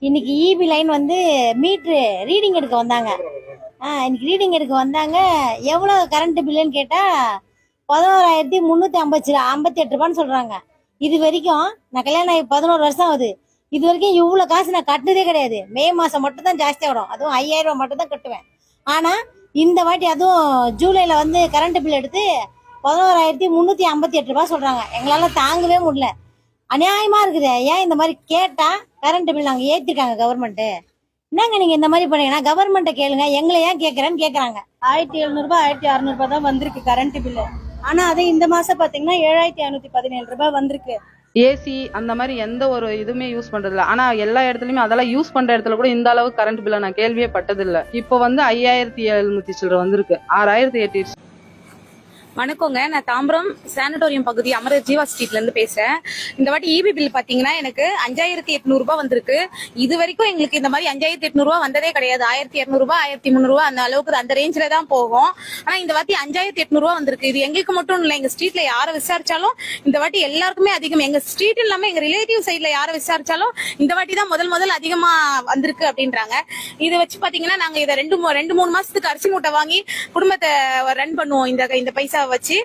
இன்னைக்கு EB line வந்து metre reading எடுக்க வந்தாங்க. இன்னைக்கு ரீடிங் எடுக்க வந்தாங்க. எவ்வளோ கரண்ட் பில்லுன்னு கேட்டால் 11,358 ரூபான்னு சொல்கிறாங்க. இது வரைக்கும் நான் கல்யாணம் ஆகி 11 வருஷம் ஆகுது. இது வரைக்கும் இவ்வளோ காசு நான் கட்டினதே கிடையாது. மே மாதம் மட்டும் தான் ஜாஸ்தியாக வரும். அதுவும் 5,000 ரூபா மட்டும் தான் கட்டுவேன். ஆனால் இந்த வாட்டி அதுவும் ஜூலையில் வந்து கரண்ட் பில் எடுத்து 11,358 ரூபா சொல்கிறாங்க. எங்களால் தாங்கவே முடியல. அநியாயமா இருக்குது. ஏன் இந்த மாதிரி கேட்டா கரண்ட் பில் நாங்க ஏத்திருக்காங்க கவர்மெண்ட். என்னங்க நீங்க இந்த மாதிரி பண்ணீங்கன்னா கவர்மெண்ட்டை கேளுங்க, எங்களை ஏன் கேட்கறேன்னு கேக்குறாங்க. 1,700 ரூபாய் 1,600 ரூபாய் தான் வந்திருக்கு கரண்ட் பில்லு. ஆனா அதே இந்த மாசம் பாத்தீங்கன்னா 7,517 ரூபாய் வந்திருக்கு. ஏசி அந்த மாதிரி எந்த ஒரு இதுவுமே யூஸ் பண்றது இல்ல. ஆனா எல்லா இடத்துலயுமே அதெல்லாம் யூஸ் பண்ற இடத்துல கூட இந்த அளவுக்கு கரண்ட் பில்ல நான் கேள்வியே பட்டது இல்ல. இப்போ வந்து 5,700 சில்லற வந்திருக்கு. 6,000 ஏற்றிடுச்சு. வணக்கங்க, நான் தாம்பரம் சானிட்டோரியம் பகுதி அமரர் ஜீவா ஸ்ட்ரீட்ல இருந்து பேசுறேன். இந்த வாட்டி இபி பில் பாத்தீங்கன்னா எனக்கு 5,800 ரூபாய் வந்திருக்கு. இது வரைக்கும் எங்களுக்கு இந்த மாதிரி 5,800 ரூபாய் வந்ததே கிடையாது. 1,200 ரூபாய் 1,300 ரூபாய் அந்த அளவுக்கு அந்த ரேஞ்சில தான் போகும். ஆனா இந்த வாட்டி 5,800 ரூபாய் வந்திருக்கு. இது எங்களுக்கு மட்டும் இல்ல, எங்க ஸ்ட்ரீட்ல யாரை விசாரிச்சாலும் இந்த வாட்டி எல்லாருக்குமே அதிகம். எங்க ஸ்ட்ரீட் இல்லாம எங்க ரிலேட்டிவ் சைட்ல யாரை விசாரிச்சாலும் இந்த வாட்டி தான் முதல் அதிகமா வந்திருக்கு அப்படின்றாங்க. இதை வச்சு பாத்தீங்கன்னா நாங்க இதை 2-3 மாசத்துக்கு அரிசி மூட்டை வாங்கி குடும்பத்தை ரன் பண்ணுவோம் இந்த பைசா வச்சு.